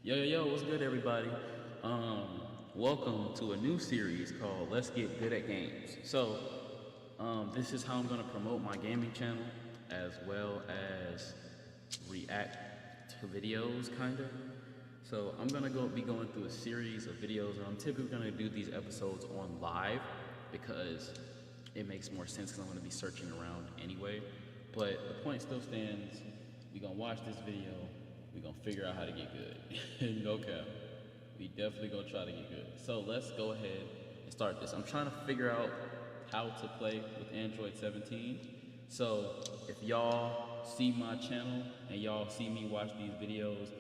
Yo, what's good, everybody? Welcome to a new series called Let's Get Good at Games. This is how I'm going to promote my gaming channel as well as react to videos, kind of. So, I'm going to be going through a series of videos, and I'm typically going to do these episodes on live because it makes more sense because I'm going to be searching around anyway. But the point still stands. We're going to watch this video. We're going to figure out how to get good. No cap. We definitely going to try to get good. So let's go ahead and start this. I'm trying to figure out how to play with Android 17. So if y'all see my channel and y'all see me watch these videos,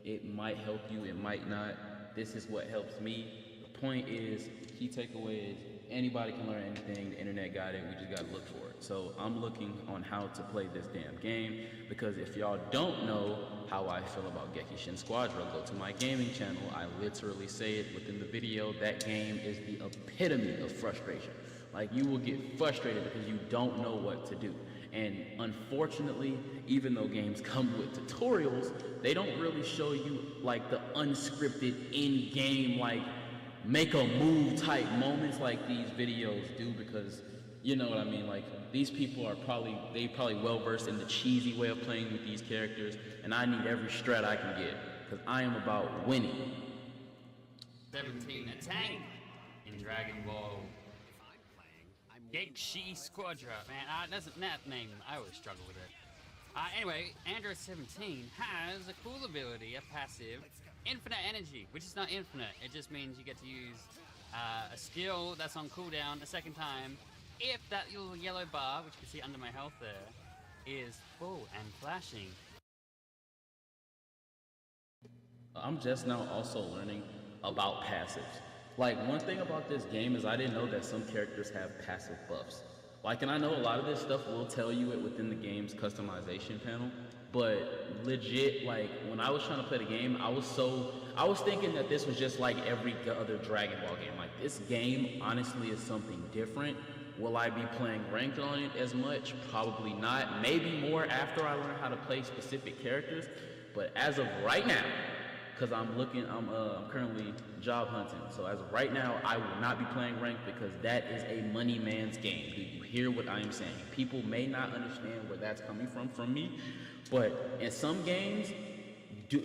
it might help you, it might not. This is what helps me. The point is, the key takeaway is, anybody can learn anything. The internet got it. We just got to look for it. So I'm looking on how to play this damn game, because if y'all don't know how I feel about Geki Shin Squadra, go to my gaming channel. I literally say it within the video. That game is the epitome of frustration. Like, you will get frustrated because you don't know what to do. And unfortunately, even though games come with tutorials, they don't really show you like the unscripted in-game, like, make a move type moments like these videos do, because you know what I mean. Like, these people are probably well versed in the cheesy way of playing with these characters, and I need every strat I can get because I am about winning. 17 a tank in Dragon Ball GET THIS Shi Squadra. Man, that name, I always struggle with it. Anyway, Android 17 has a cool ability, a passive, infinite energy, which is not infinite. It just means you get to use a skill that's on cooldown a second time if that little yellow bar, which you can see under my health there, is full and flashing. I'm just now also learning about passives. Like, one thing about this game is I didn't know that some characters have passive buffs. Like, and I know a lot of this stuff will tell you it within the game's customization panel, but legit, like, when I was trying to play the game, I was thinking that this was just like every other Dragon Ball game. Like, this game honestly is something different. Will I be playing ranked on it as much? Probably not. Maybe more after I learn how to play specific characters. But as of right now, because I'm currently job hunting. So as of right now, I will not be playing ranked because that is a money man's game. Do you hear what I am saying? People may not understand where that's coming from me, but in some games,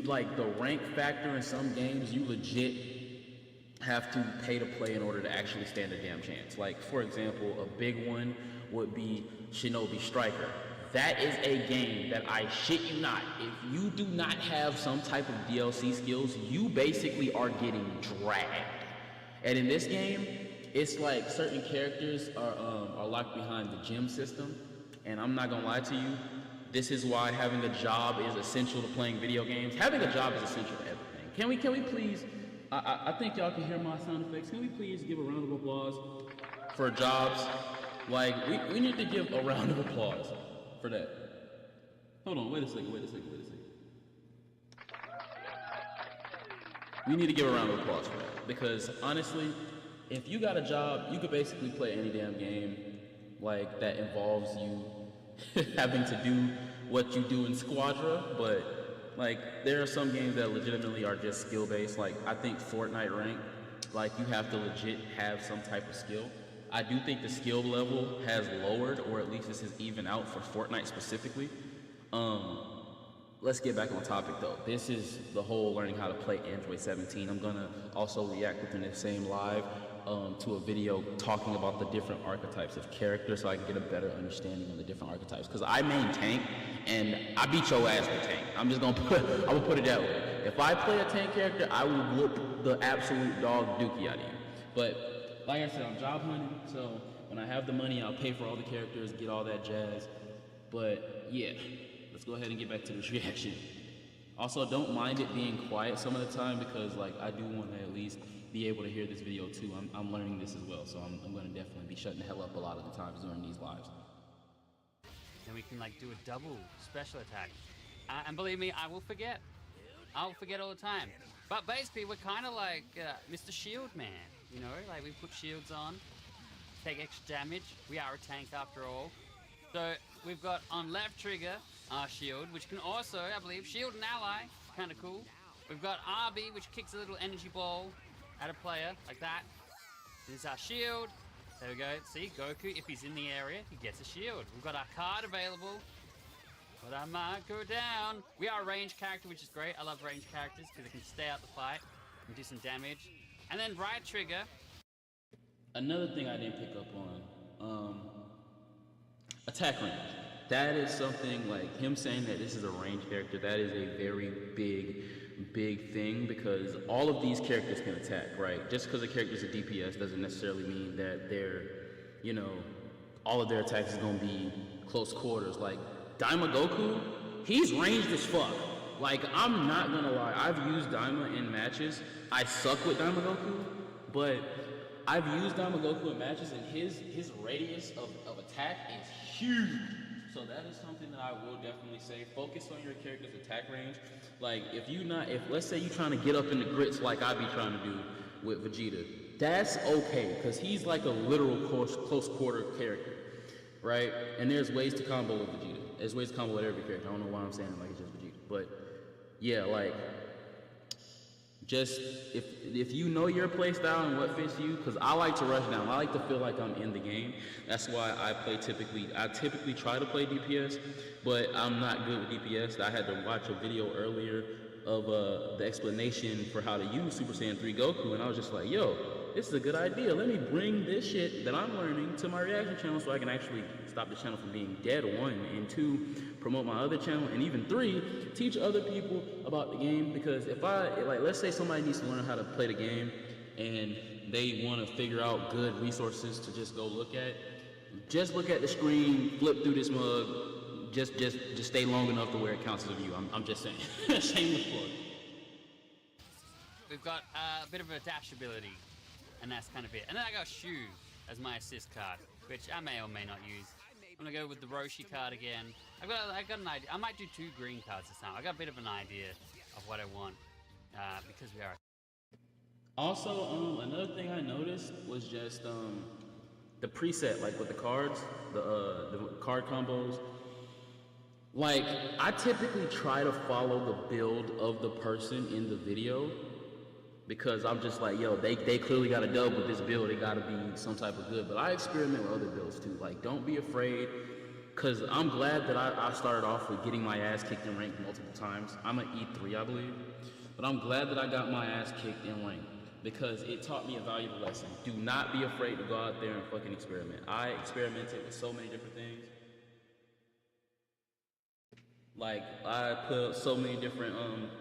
like the rank factor in some games, you legit have to pay to play in order to actually stand a damn chance. Like, for example, a big one would be Shinobi Striker. That is a game that, I shit you not, if you do not have some type of DLC skills, you basically are getting dragged. And in this game, it's like certain characters are locked behind the gym system. And I'm not gonna lie to you, this is why having a job is essential to playing video games. Having a job is essential to everything. Can we please, I think y'all can hear my sound effects. Can we please give a round of applause for jobs? Like, we need to give a round of applause for that. Hold on, wait a second. We need to give a round of applause for that, because honestly, if you got a job, you could basically play any damn game like that involves you having to do what you do in Squadra. But like, there are some games that legitimately are just skill based. Like, I think Fortnite rank, like, you have to legit have some type of skill. I do think the skill level has lowered, or at least this is even out for Fortnite specifically. Let's get back on topic though. This is the whole learning how to play Android 17. I'm gonna also react within the same live to a video talking about the different archetypes of characters, so I can get a better understanding of the different archetypes. Because I main tank, and I beat your ass with tank. I'm gonna put it that way. If I play a tank character, I will whoop the absolute dog dookie out of you. But like I said, I'm job hunting, so when I have the money, I'll pay for all the characters, get all that jazz. But yeah, let's go ahead and get back to this reaction. Also, don't mind it being quiet some of the time, because like, I do want to at least be able to hear this video too. I'm learning this as well, so I'm going to definitely be shutting the hell up a lot of the times during these lives. Then we can like do a double special attack. And believe me, I will forget. I'll forget all the time. But basically, we're kind of like Mr. Shield Man, you know? Like, we put shields on, take extra damage. We are a tank after all. So we've got on left trigger our shield, which can also, I believe, shield an ally. Kind of cool. We've got RB, which kicks a little energy ball at a player, like that. This is our shield. There we go. See, Goku, if he's in the area, he gets a shield. We've got our card available. But I might go down. We are a range character, which is great. I love range characters because they can stay out the fight and do some damage. And then right trigger. Another thing I didn't pick up on, attack range. That is something, like him saying that this is a range character, that is a very big thing, because all of these characters can attack, right? Just because a character is a DPS doesn't necessarily mean that they're, you know, all of their attacks is gonna be close quarters. Like Daima Goku, he's ranged as fuck. Like, I'm not gonna lie, I've used Daima in matches. I suck with Daima Goku, but I've used Daima Goku in matches, and his radius of attack is huge. So that is something that I will definitely say. Focus on your character's attack range. Like, if let's say you're trying to get up in the grits like I be trying to do with Vegeta, that's okay, because he's like a literal close quarter character, right? And there's ways to combo with Vegeta. There's ways to combo with every character. I don't know why I'm saying it like it's just Vegeta. But yeah, like, just if you know your play style and what fits you, because I like to rush down. I like to feel like I'm in the game. That's why I typically try to play DPS, but I'm not good with DPS. I had to watch a video earlier of the explanation for how to use Super Saiyan 3 Goku, and I was just like, yo, this is a good idea. Let me bring this shit that I'm learning to my reaction channel so I can actually stop the channel from being dead, 1, and 2, promote my other channel, and even 3, teach other people about the game. Because if let's say somebody needs to learn how to play the game and they want to figure out good resources to just go look at, just look at the screen, flip through this mug, just stay long enough to where it counts as a view. I'm just saying. Shameless plug. We've got a bit of a dash ability, and that's kind of it. And then I got Shu as my assist card, which I may or may not use. I'm gonna go with the Roshi card again. I got an idea. I might do 2 green cards this time. I got a bit of an idea of what I want, because we are. Also, another thing I noticed was just the preset, like with the cards, the card combos. Like, I typically try to follow the build of the person in the video, because I'm just like, yo, they clearly got a dub with this build. It gotta be some type of good. But I experiment with other builds too. Like, don't be afraid, because I'm glad that I started off with getting my ass kicked in rank multiple times. I'm an E3, I believe. But I'm glad that I got my ass kicked in rank, because it taught me a valuable lesson. Do not be afraid to go out there and fucking experiment. I experimented with so many different things. Like, I put so many different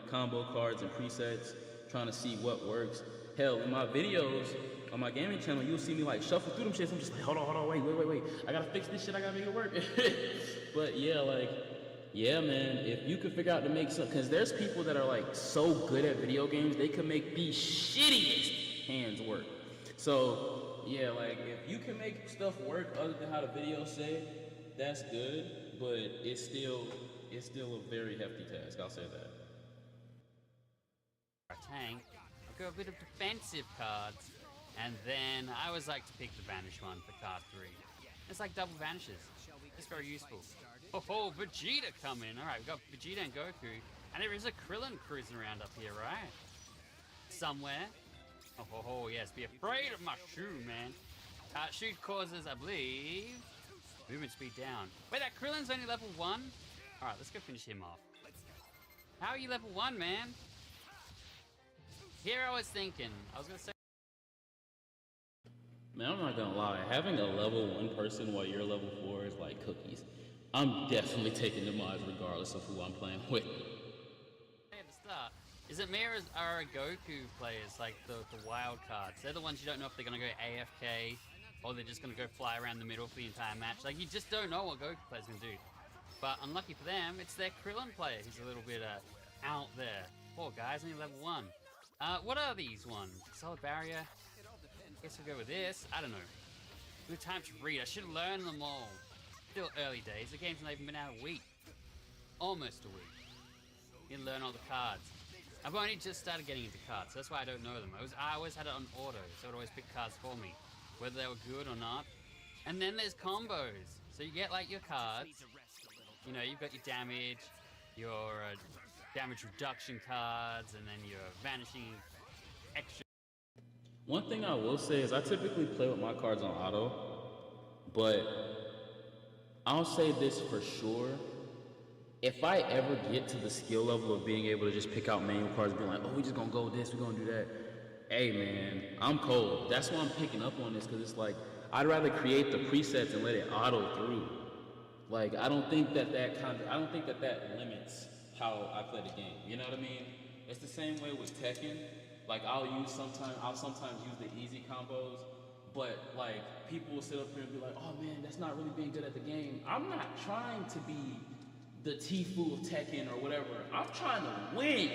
combo cards and presets, trying to see what works. Hell, in my videos on my gaming channel, you'll see me like shuffle through them shits. I'm just like, hold on, wait. I gotta fix this shit, I gotta make it work. But yeah, like, yeah, man, if you could figure out to make some, because there's people that are like so good at video games, they can make the shittiest hands work. So yeah, like, if you can make stuff work other than how the video said, that's good, but it's still a very hefty task, I'll say that. Tank, I've got a bit of defensive cards, and then I always like to pick the vanish one for card 3. It's like double vanishes. It's very useful. Oh, Vegeta coming. Alright, we've got Vegeta and Goku, and there is a Krillin cruising around up here, right? Somewhere. Oh, yes, be afraid of my Shu, man. Shu causes, I believe, movement speed down. Wait, that Krillin's only level 1? Alright, let's go finish him off. How are you level 1, man? Here I was thinking, I was gonna say. Man, I'm not gonna lie, having a level 1 person while you're level 4 is like cookies. I'm definitely taking the mods regardless of who I'm playing with. At the start, is it me or are Goku players like the wild cards? They're the ones you don't know if they're gonna go AFK or they're just gonna go fly around the middle for the entire match. Like, you just don't know what Goku players gonna do. But unlucky for them, it's their Krillin player who's a little bit out there. Poor guy's only level 1. What are these ones? Solid barrier? Guess we'll go with this. I don't know. No time to read. I should learn them all. Still early days. The game's not even been out a week. Almost a week. You learn all the cards. I've only just started getting into cards, so that's why I don't know them. I always had it on auto, so it would always pick cards for me, whether they were good or not. And then there's combos. So you get like your cards. You know, you've got your damage, your damage reduction cards, and then your vanishing extra. One thing I will say is I typically play with my cards on auto, but I'll say this for sure. If I ever get to the skill level of being able to just pick out manual cards and be like, oh, we just gonna go this, we gonna do that. Hey man, I'm cold. That's why I'm picking up on this, because it's like, I'd rather create the presets and let it auto through. Like, I don't think that limits how I play the game. You know what I mean? It's the same way with Tekken. Like, I'll sometimes use the easy combos, but like, people will sit up here and be like, oh man, that's not really being good at the game. I'm not trying to be the Tfue of Tekken or whatever. I'm trying to win.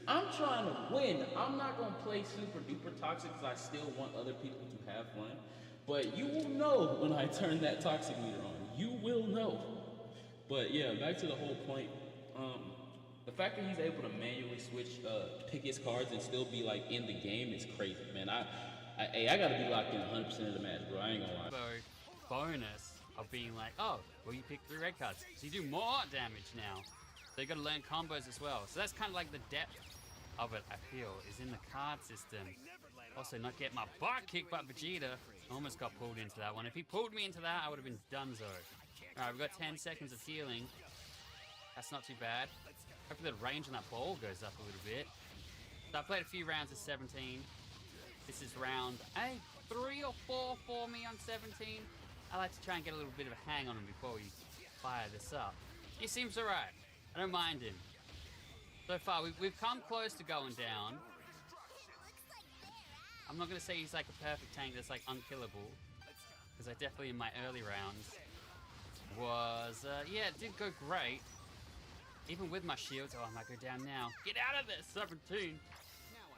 I'm trying to win. I'm not gonna play super duper toxic because I still want other people to have fun. But you will know when I turn that toxic meter on. You will know. But yeah, back to the whole point. The fact that he's able to manually switch, pick his cards and still be like in the game is crazy, man. I gotta be locked in 100% of the match, bro. I ain't gonna lie. So, bonus of being like, oh, well, you pick 3 red cards, so you do more damage now. So you gotta learn combos as well. So that's kind of like the depth of it, I feel, is in the card system. Also, not get my butt kicked by Vegeta. Almost got pulled into that one. If he pulled me into that, I would have been donezo. Alright, we've got 10 seconds of healing. That's not too bad. Hopefully the range on that ball goes up a little bit. So I played a few rounds of 17. This is round 3 or 4 for me on 17. I like to try and get a little bit of a hang on him before we fire this up. He seems alright. I don't mind him. So far, we've come close to going down. I'm not going to say he's like a perfect tank that's like unkillable, because I definitely in my early rounds was, yeah, it did go great. Even with my shields, oh, I might go down now. Get out of this, 17.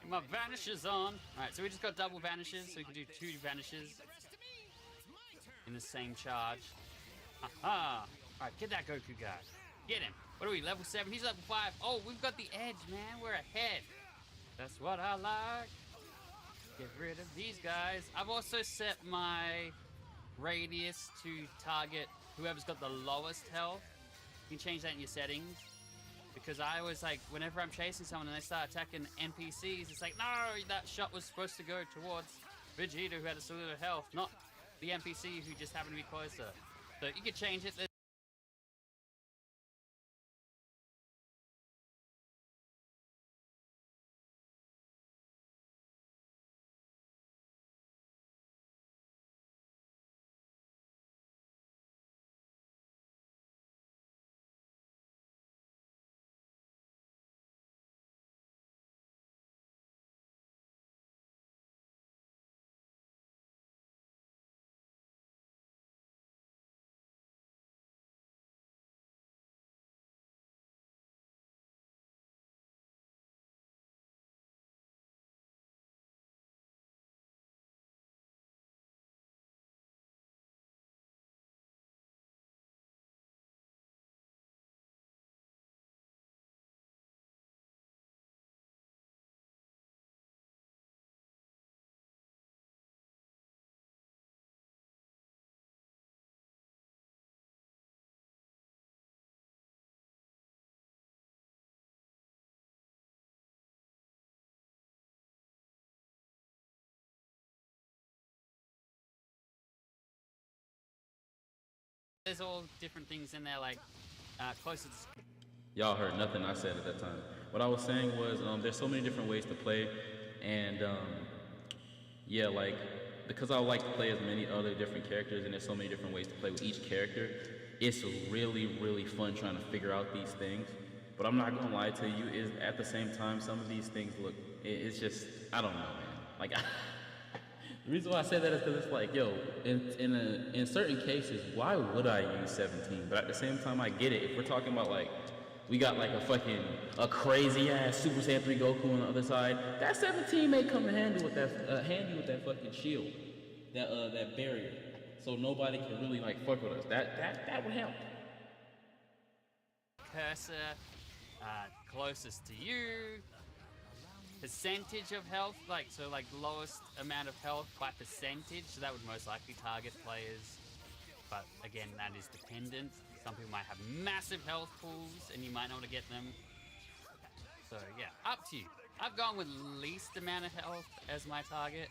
My vanishes on. Alright, so we just got double vanishes, so we can do 2 vanishes in the same charge. Aha! Alright, get that Goku guy. Get him. What are we, level 7? He's level 5. Oh, we've got the edge, man. We're ahead. That's what I like. Get rid of these guys. I've also set my radius to target whoever's got the lowest health. You can change that in your settings. Because I always like, whenever I'm chasing someone and they start attacking NPCs, it's like, no, that shot was supposed to go towards Vegeta, who had a little health, not the NPC who just happened to be closer. So you can change it. There's all different things in there, like closer to... Y'all heard nothing I said at that time. What I was saying was, there's so many different ways to play, and yeah, like, because I like to play as many other different characters, and there's so many different ways to play with each character, it's really, really fun trying to figure out these things. But I'm not gonna lie to you, is at the same time, some of these things look, it's just, I don't know, man. Like, the reason why I say that is because it's like, yo, in certain cases, why would I use 17? But at the same time, I get it. If we're talking about like, we got like a crazy ass Super Saiyan 3 Goku on the other side, that 17 may come in handy with that fucking shield, that barrier, so nobody can really like fuck with us. That would help. Cursor, closest to you. Percentage of health, like lowest amount of health by percentage, so that would most likely target players but again, that is dependent. Some people might have massive health pools, and you might not want to get them. So yeah, up to you. I've gone with least amount of health as my target.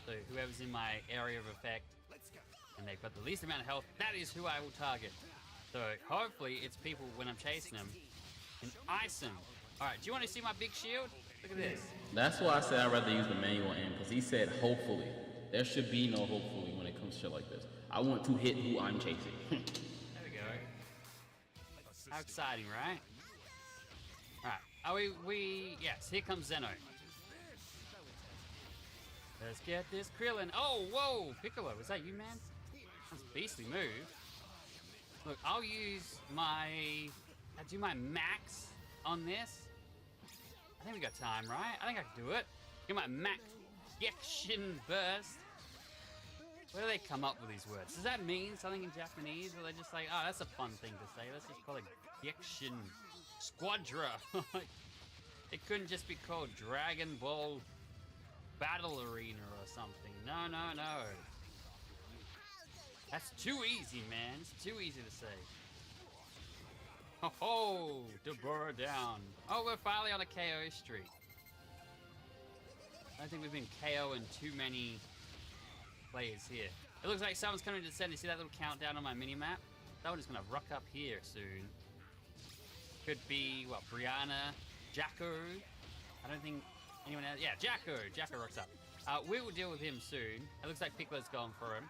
So whoever's in my area of effect, and they've got the least amount of health, that is who I will target. So hopefully it's people when I'm chasing them and ice them. All right, do you want to see my big shield? Look at this. That's why I said I'd rather use the manual aim, because he said hopefully. There should be no hopefully when it comes to shit like this. I want to hit who I'm chasing. There we go. How exciting, right? All right, yes, here comes Zeno. Let's get this Krillin. Oh, whoa, Piccolo, was that you, man? That's a beastly move. Look, I'll do my max on this. I think we got time, right? I think I can do it. Get my max Yakshin burst. Where do they come up with these words? Does that mean something in Japanese? Or are they just like, oh, that's a fun thing to say. Let's just call it Yakshin Squadra. It couldn't just be called Dragon Ball Battle Arena or something. No, no, no. That's too easy, man. It's too easy to say. Ho ho! Deborah down. Oh, we're finally on a KO streak. I don't think we've been KOing too many players here. It looks like someone's coming to the center. You see that little countdown on my mini-map? That one is going to rock up here soon. Could be, what, Brianna, Jacko? I don't think anyone else. Yeah, Jacko. Jacko rocks up. We will deal with him soon. It looks like Piccolo's going for him.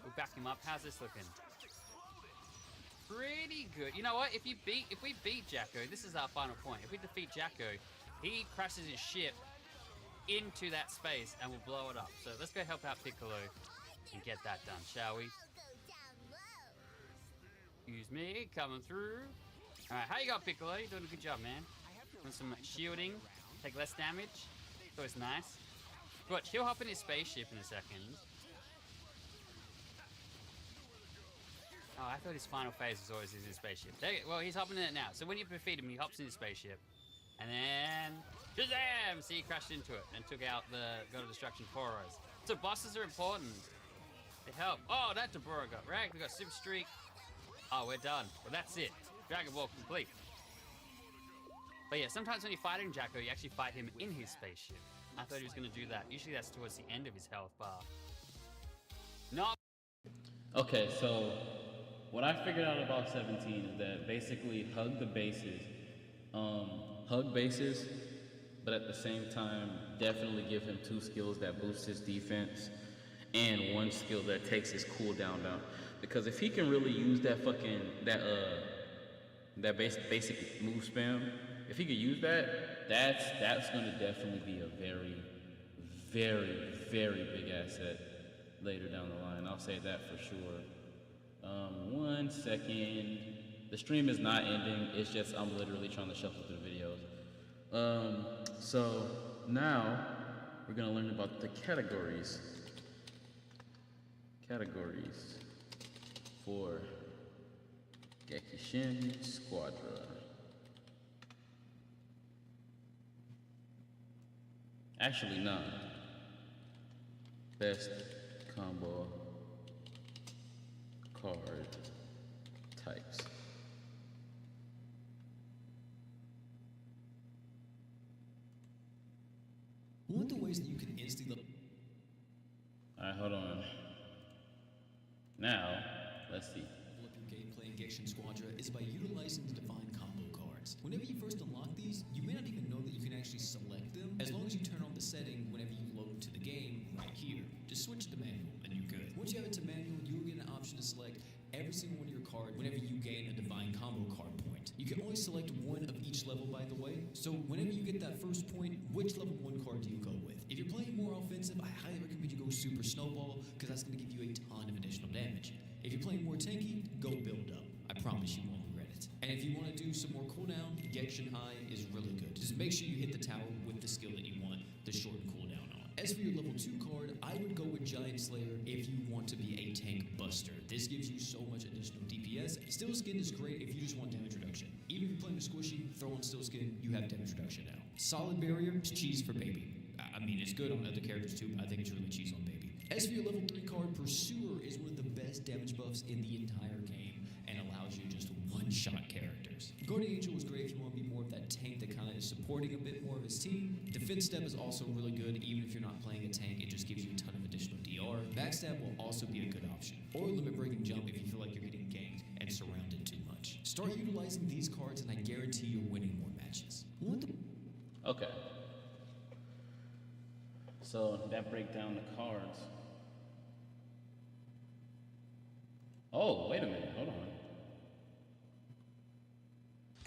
We'll back him up. How's this looking? Pretty good. You know what? If we beat Jacko, this is our final point. If we defeat Jacko, he crashes his ship into that space and we'll blow it up. So let's go help out Piccolo and get that done, shall we? Excuse me, coming through. All right, how you got, Piccolo? You're doing a good job, man. Doing some shielding, take less damage. It's always nice. Watch, he'll hop in his spaceship in a second. Oh, I thought his final phase was always his spaceship. Well, he's hopping in it now. So when you defeat him, he hops in his spaceship. And then, Shazam! See, he crashed into it and took out the God of Destruction for us. So bosses are important. They help. Oh, that Deborah got wrecked. We got Super Streak. Oh, we're done. Well, that's it. Dragon Ball complete. But yeah, sometimes when you're fighting Jacko, you actually fight him in his spaceship. I thought he was going to do that. Usually that's towards the end of his health bar. No. Okay, so what I figured out about 17 is that basically hug bases, but at the same time, definitely give him 2 skills that boost his defense and 1 skill that takes his cooldown down. Because if he can really use that basic move spam, if he could use that, that's gonna definitely be a very, very, very big asset later down the line. I'll say that for sure. 1 second. The stream is not ending. It's just I'm literally trying to shuffle through the videos. So now we're gonna learn about the categories. Categories for Gekishin Squadra. Actually, none. Best combo card types. One of the ways that you can instantly... Alright, hold on. Now, let's see. Level up your gameplay in Genshin Squadra is by utilizing the Divine Combo cards. Whenever you first unlock these, you may not even know that you can actually select them, as long as you turn on the setting whenever you load to the game right here. Just switch to manual and you're good. Once you have it to manual, you'll get an option to select every single one of your cards whenever you gain a Divine Combo card point. You can only select 1 of each level, by the way, so whenever you get that first point, which level 1 card do you go with? If you're playing more offensive, I highly recommend you go Super Snowball, because that's going to give you a ton of additional damage. If you're playing more tanky, go Build Up. I promise you won't regret it. And if you want to do some more cooldown, Genshin High is really good. Just make sure you hit the tower with the skill that you want the shortened cooldown on. As for your level 2 card, I would go with Giant Slayer if you want to be a tank buster. This gives you so much additional DPS. Still Skin is great if you just want damage reduction. Even if you're playing a squishy, throw on Still Skin, you have damage reduction now. Solid Barrier is cheese for baby. I mean, it's good on other characters too, but I think it's really cheese on baby. As for your level 3 card, Pursuer is one of the best damage buffs in the entire game and allows you just one-shot characters. Guardian Angel was great if you want to be more of that tank that kind of is supporting a bit more of his team. Defense Step is also really good, even if you're not playing a tank, it just gives you a ton of additional DR. Backstab will also be a good option. Or Limit Break and Jump if you feel like you're getting ganked and surrounded too much. Start utilizing these cards and I guarantee you're winning more matches. Okay. So that break down the cards. Oh, wait a minute, hold on.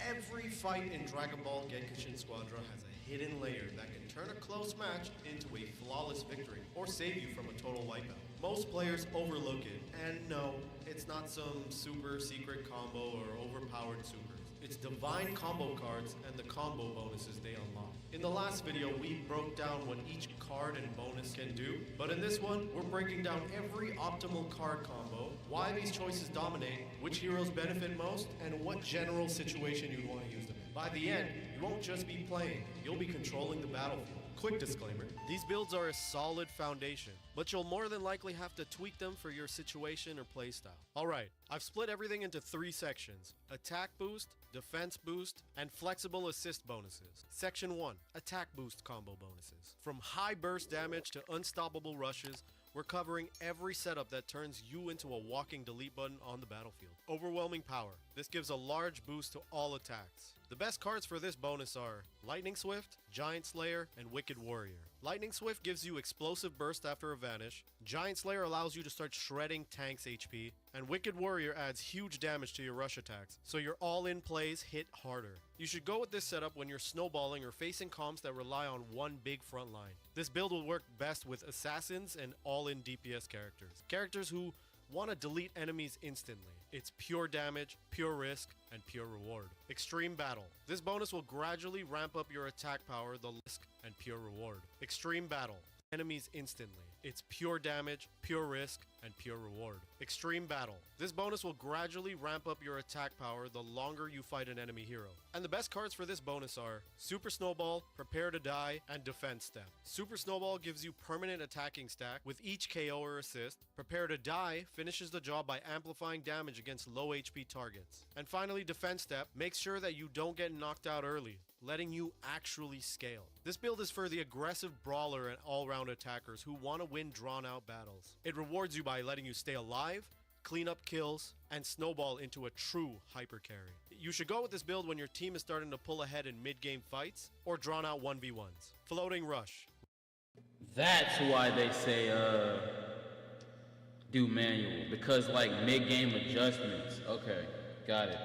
Every fight in Dragon Ball Genkishin Squadra has a hidden layer that can turn a close match into a flawless victory or save you from a total wipeout. Most players overlook it, and no, it's not some super secret combo or overpowered supers. It's divine combo cards and the combo bonuses they unlock. In the last video, we broke down what each card and bonus can do, but in this one, we're breaking down every optimal card combo, why these choices dominate, which heroes benefit most, and what general situation you'd want to use them. By the end, you won't just be playing, you'll be controlling the battlefield. Quick disclaimer, these builds are a solid foundation, but you'll more than likely have to tweak them for your situation or playstyle. Alright, I've split everything into 3 sections: attack boost, defense boost, and flexible assist bonuses. Section 1, attack boost combo bonuses. From high burst damage to unstoppable rushes, we're covering every setup that turns you into a walking delete button on the battlefield. Overwhelming power. This gives a large boost to all attacks. The best cards for this bonus are Lightning Swift, Giant Slayer, and Wicked Warrior. Lightning Swift gives you explosive burst after a vanish, Giant Slayer allows you to start shredding tanks HP, and Wicked Warrior adds huge damage to your rush attacks, so your all-in plays hit harder. You should go with this setup when you're snowballing or facing comps that rely on one big front line. This build will work best with assassins and all-in DPS characters. Characters who want to delete enemies instantly. It's pure damage, pure risk, and pure reward. Extreme Battle. This bonus will gradually ramp up your attack power, the risk, and pure reward. Extreme Battle. Enemies instantly. It's pure damage, pure risk, and pure reward. Extreme Battle. This bonus will gradually ramp up your attack power the longer you fight an enemy hero. And the best cards for this bonus are Super Snowball, Prepare to Die, and Defense Step. Super Snowball gives you permanent attacking stack with each KO or assist. Prepare to Die finishes the job by amplifying damage against low HP targets. And finally, Defense Step makes sure that you don't get knocked out early, letting you actually scale. This build is for the aggressive brawler and all-round attackers who want to win drawn-out battles. It rewards you by letting you stay alive, clean up kills, and snowball into a true hyper carry. You should go with this build when your team is starting to pull ahead in mid-game fights or drawn-out 1v1s. Floating Rush. That's why they say, do manual, because like mid-game adjustments. Okay, got it.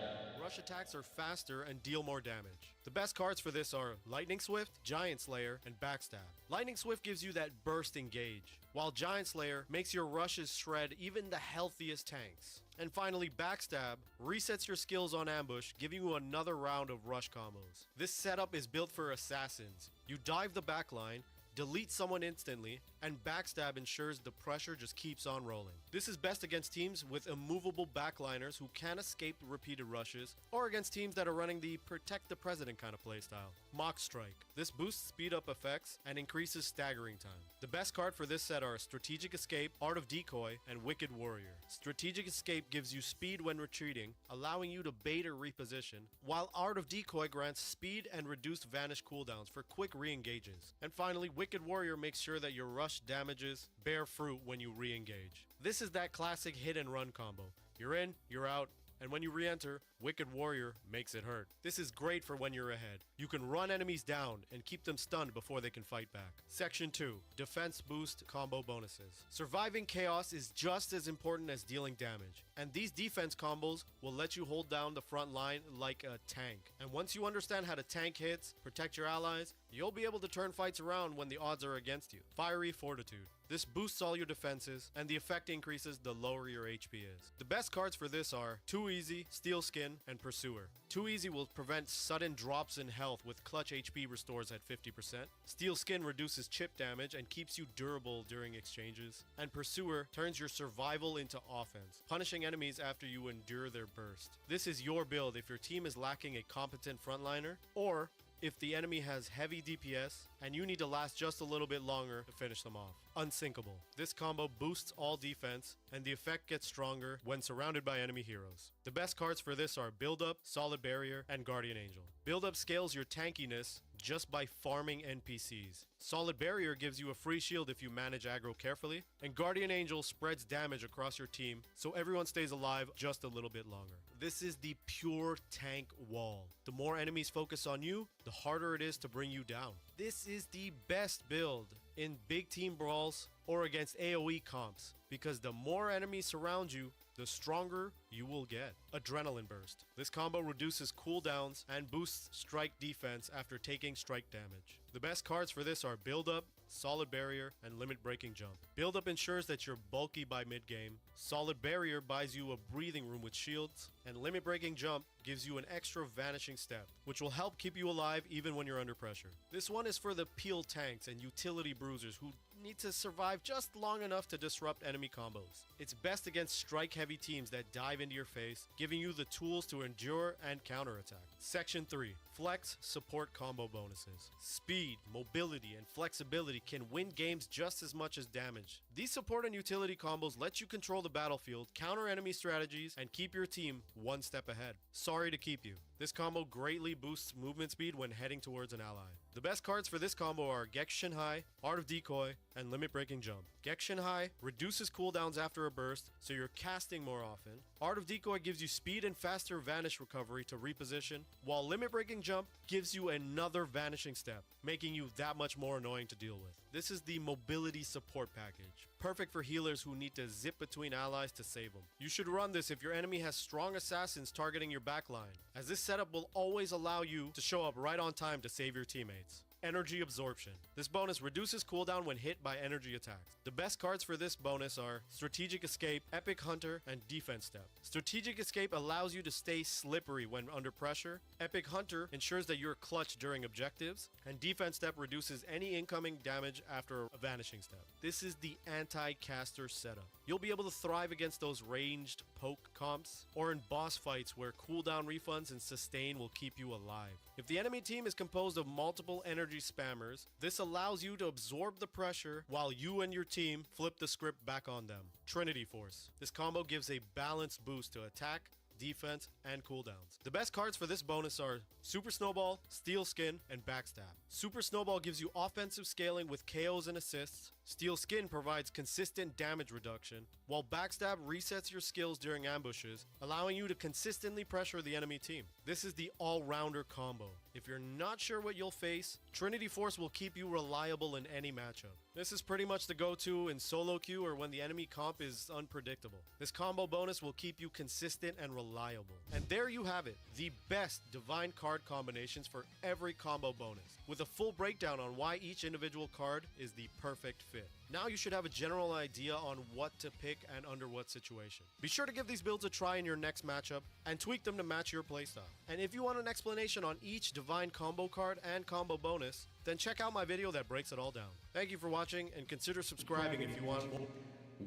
Rush attacks are faster and deal more damage. The best cards for this are Lightning Swift, Giant Slayer, and Backstab. Lightning Swift gives you that burst engage, while Giant Slayer makes your rushes shred even the healthiest tanks. And finally, Backstab resets your skills on ambush, giving you another round of rush combos. This setup is built for assassins. You dive the backline, delete someone instantly, and Backstab ensures the pressure just keeps on rolling. This is best against teams with immovable backliners who can't escape repeated rushes, or against teams that are running the Protect the President kind of playstyle. Mock Strike. This boosts speed up effects and increases staggering time. The best card for this set are Strategic Escape, Art of Decoy, and Wicked Warrior. Strategic Escape gives you speed when retreating, allowing you to bait or reposition, while Art of Decoy grants speed and reduced vanish cooldowns for quick re-engages. And finally, Wicked Warrior makes sure that your rush damages bear fruit when you re-engage. This is that classic hit and run combo. You're in, you're out, and when you re-enter, Wicked Warrior makes it hurt. This is great for when you're ahead. You can run enemies down and keep them stunned before they can fight back. Section 2, Defense Boost Combo Bonuses. Surviving chaos is just as important as dealing damage, and these defense combos will let you hold down the front line like a tank. And once you understand how to tank hits, protect your allies, you'll be able to turn fights around when the odds are against you. Fiery Fortitude. This boosts all your defenses, and the effect increases the lower your HP is. The best cards for this are Too Easy, Steel Skin, and Pursuer. Too Easy will prevent sudden drops in health with clutch HP restores at 50%. Steel Skin reduces chip damage and keeps you durable during exchanges. And Pursuer turns your survival into offense, punishing enemies after you endure their burst. This is your build if your team is lacking a competent frontliner, or if the enemy has heavy DPS and you need to last just a little bit longer to finish them off. Unsinkable. This combo boosts all defense, and the effect gets stronger when surrounded by enemy heroes. The best cards for this are Build Up, Solid Barrier, and Guardian Angel. Build Up scales your tankiness just by farming NPCs. Solid Barrier gives you a free shield if you manage aggro carefully, and Guardian Angel spreads damage across your team so everyone stays alive just a little bit longer. This is the pure tank wall. The more enemies focus on you, the harder it is to bring you down. This is the best build in big team brawls or against AoE comps, because the more enemies surround you, the stronger you will get. Adrenaline Burst. This combo reduces cooldowns and boosts strike defense after taking strike damage. The best cards for this are Build Up, Solid Barrier, and Limit Breaking Jump. Build Up ensures that you're bulky by mid-game, Solid Barrier buys you a breathing room with shields, and Limit Breaking Jump gives you an extra vanishing step, which will help keep you alive even when you're under pressure. This one is for the peel tanks and utility bruisers who need to survive just long enough to disrupt enemy combos. It's best against strike-heavy teams that dive into your face, giving you the tools to endure and counterattack. Section 3. Flex support combo bonuses. Speed, mobility, and flexibility can win games just as much as damage. These support and utility combos let you control the battlefield, counter enemy strategies, and keep your team one step ahead. Sorry to keep you. This combo greatly boosts movement speed when heading towards an ally. The best cards for this combo are Gek High, Art of Decoy, and Limit Breaking Jump. Gek High reduces cooldowns after a burst, so you're casting more often. Art of Decoy gives you speed and faster vanish recovery to reposition, while Limit Breaking Jump gives you another vanishing step, making you that much more annoying to deal with. This is the mobility support package, perfect for healers who need to zip between allies to save them. You should run this if your enemy has strong assassins targeting your backline, as this setup will always allow you to show up right on time to save your teammates. Energy Absorption. This bonus reduces cooldown when hit by energy attacks. The best cards for this bonus are Strategic Escape, Epic Hunter, and Defense Step. Strategic Escape allows you to stay slippery when under pressure. Epic Hunter ensures that you're clutch during objectives, and Defense Step reduces any incoming damage after a vanishing step. This is the anti-caster setup. You'll be able to thrive against those ranged poke comps, or in boss fights where cooldown refunds and sustain will keep you alive. If the enemy team is composed of multiple energy spammers, this allows you to absorb the pressure while you and your team flip the script back on them. Trinity Force. This combo gives a balanced boost to attack, defense, and cooldowns. The best cards for this bonus are Super Snowball, Steel Skin, and Backstab. Super Snowball gives you offensive scaling with KOs and assists. Steel Skin provides consistent damage reduction, while Backstab resets your skills during ambushes, allowing you to consistently pressure the enemy team. This is the all-rounder combo. If you're not sure what you'll face, Trinity Force will keep you reliable in any matchup. This is pretty much the go-to in solo queue or when the enemy comp is unpredictable. This combo bonus will keep you consistent and reliable. And there you have it, the best divine card combinations for every combo bonus, with a full breakdown on why each individual card is the perfect fit. Now you should have a general idea on what to pick and under what situation. Be sure to give these builds a try in your next matchup and tweak them to match your playstyle. And if you want an explanation on each divine combo card and combo bonus, then check out my video that breaks it all down. Thank you for watching, and consider subscribing if you want more.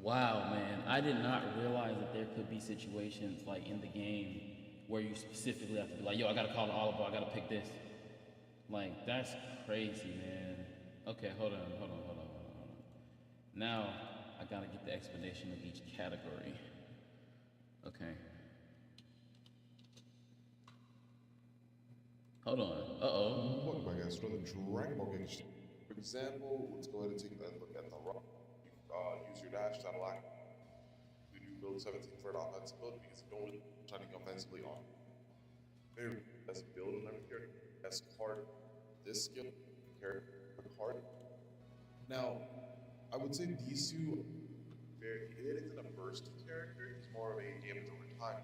Wow, man. I did not realize that there could be situations like in the game where you specifically have to be like, yo, I gotta call an audible, I gotta pick this. Like, that's crazy, man. Okay, hold on. Now, I gotta get the explanation of each category. Okay. Hold on. Uh-oh. Welcome back, guys, to another Dragon Ball Game. For example, let's go ahead and take a look at the rock. Use your dash to unlock. We do build 17 for an offensive build because you don't really try to go offensively on. Very best build on every character. Best card, this skill, character card. Now, I would say these two, it isn't a burst character, it's more of a damage over time.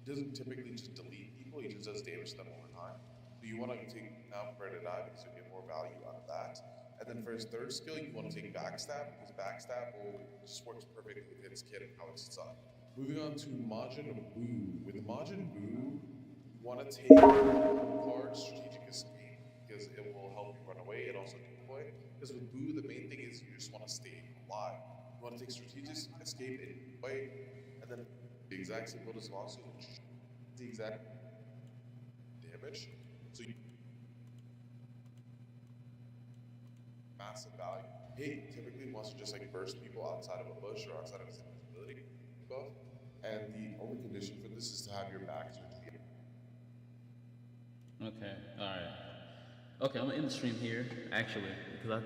He doesn't typically just delete people, he just does damage to them over time. So you want to take now Prepare to Die because you'll get more value out of that. And then for his third skill, you want to take Backstab because Backstab just works perfectly with his kit and how it's designed. Moving on to Majin Buu. With Majin Buu, you want to take card Strategic Escape because it will help you run away and also decoy. Because with Buu, the main thing is you just want to stay alive. You want to take Strategic Escape and fight, and then the exact same build as well, so the exact damage. So he typically wants to just like burst people outside of a bush or outside of his invisibility buff. And the only condition for this is to have your back turned to the Okay, alright. Okay, I'm gonna end the stream here, actually, because I think